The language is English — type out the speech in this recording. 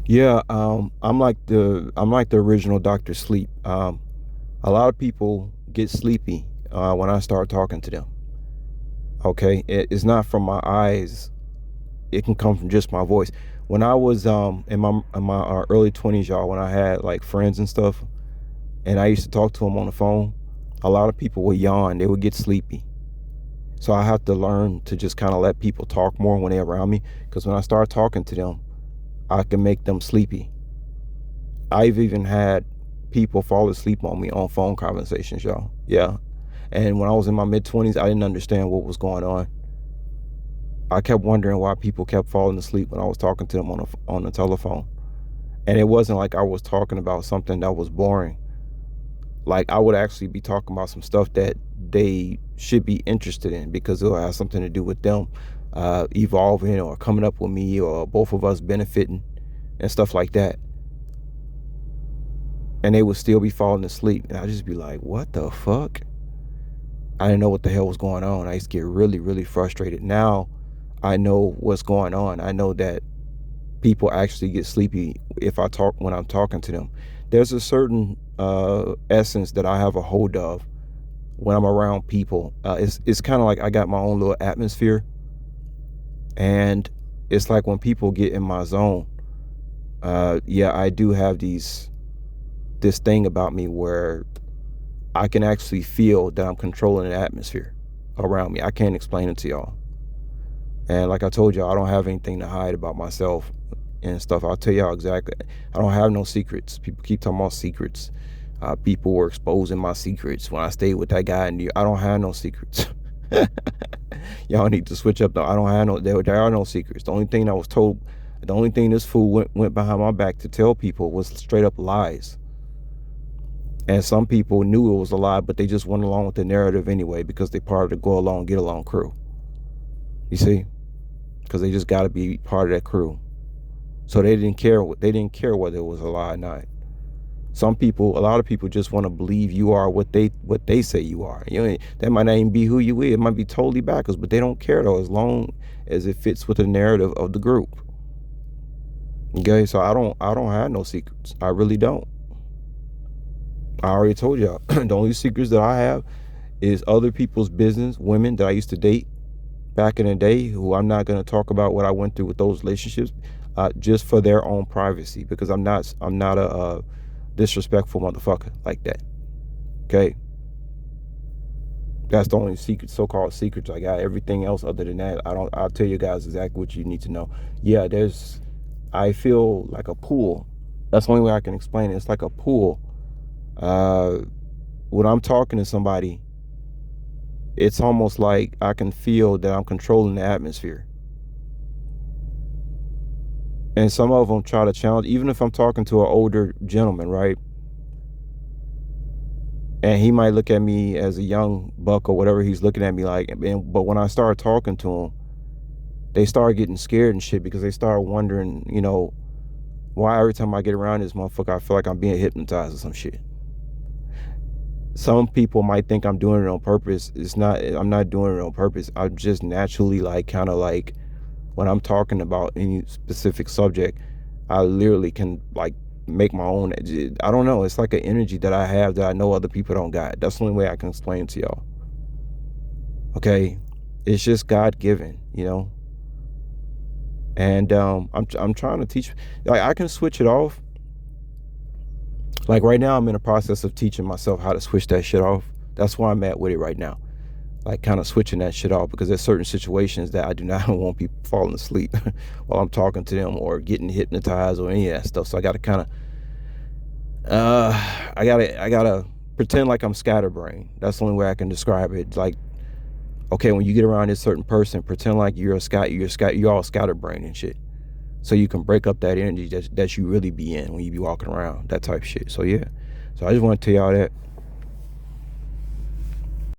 Yeah, I'm like the original Doctor Sleep. A lot of people get sleepy when I start talking to them. Okay, it's not from my eyes. It can come from just my voice. When I was in my early 20s, y'all, when I had like friends and stuff, and I used to talk to them on the phone, a lot of people would yawn. They would get sleepy. So I have to learn to just kind of let people talk more when they're around me, because when I start talking to them, I can make them sleepy. I've even had people fall asleep on me on phone conversations, y'all. Yeah. And when I was in my mid 20s, I didn't understand what was going on. I kept wondering why people kept falling asleep when I was talking to them on the telephone. And it wasn't like I was talking about something that was boring. Like I would actually be talking about some stuff that they should be interested in because it'll have something to do with them evolving or coming up with me or both of us benefiting and stuff like that. And they would still be falling asleep. And I'd just be like, what the fuck? I didn't know what the hell was going on. I used to get really, really frustrated. Now I know what's going on. I know that people actually get sleepy if I talk when I'm talking to them. There's a certain essence that I have a hold of when I'm around people. It's kind of like I got my own little atmosphere, and it's like when people get in my zone. Yeah, I do have this thing about me where I can actually feel that I'm controlling the atmosphere around me. I can't explain it to y'all. And like I told y'all, I don't have anything to hide about myself and stuff. I'll tell y'all exactly. I don't have no secrets. People keep talking about secrets. People were exposing my secrets when I stayed with that guy in New York. I don't have no secrets. Y'all need to switch up though. I don't have no there are no secrets. The only thing this fool went behind my back to tell people was straight up lies. And some people knew it was a lie, but they just went along with the narrative anyway because they part of the go along, get along crew. You see? Because they just got to be part of that crew. So they didn't care whether it was a lie or not. Some people, a lot of people just want to believe you are what they say you are. You know, that might not even be who you is. It might be totally backwards, but they don't care though, as long as it fits with the narrative of the group. Okay, so I don't have no secrets. I really don't. I already told y'all. The only secrets that I have is other people's business, women that I used to date back in the day, who I'm not going to talk about what I went through with those relationships, just for their own privacy, because I'm not a disrespectful motherfucker like that. Okay, that's the only secret, so-called secrets I got. Everything else other than that, I don't. I'll tell you guys exactly what you need to know. Yeah, I feel like a pool. That's the only way I can explain it. It's like a pool. Uh, when I'm talking to somebody, it's almost like I can feel that I'm controlling the atmosphere. And some of them try to challenge, even if I'm talking to an older gentleman, right? And he might look at me as a young buck or whatever he's looking at me like. But when I start talking to him, they start getting scared and shit because they start wondering, why every time I get around this motherfucker, I feel like I'm being hypnotized or some shit. Some people might think I'm doing it on purpose. It's not. I'm not doing it on purpose. I'm just naturally like kind of like when I'm talking about any specific subject, I literally can like make my own. I don't know. It's like an energy that I have that I know other people don't got. That's the only way I can explain it to y'all. Okay, it's just God given. And I'm trying to teach. Like I can switch it off. Like right now, I'm in the process of teaching myself how to switch that shit off. That's where I'm at with it right now. Like kind of switching that shit off because there's certain situations that I do not want people falling asleep while I'm talking to them or getting hypnotized or any of that stuff. So I got to kind of, I gotta pretend like I'm scatterbrained. That's the only way I can describe it. Like, okay, when you get around this certain person, pretend like you're all scatterbrained and shit. So you can break up that energy that you really be in when you be walking around, that type of shit. So yeah. So I just want to tell y'all that.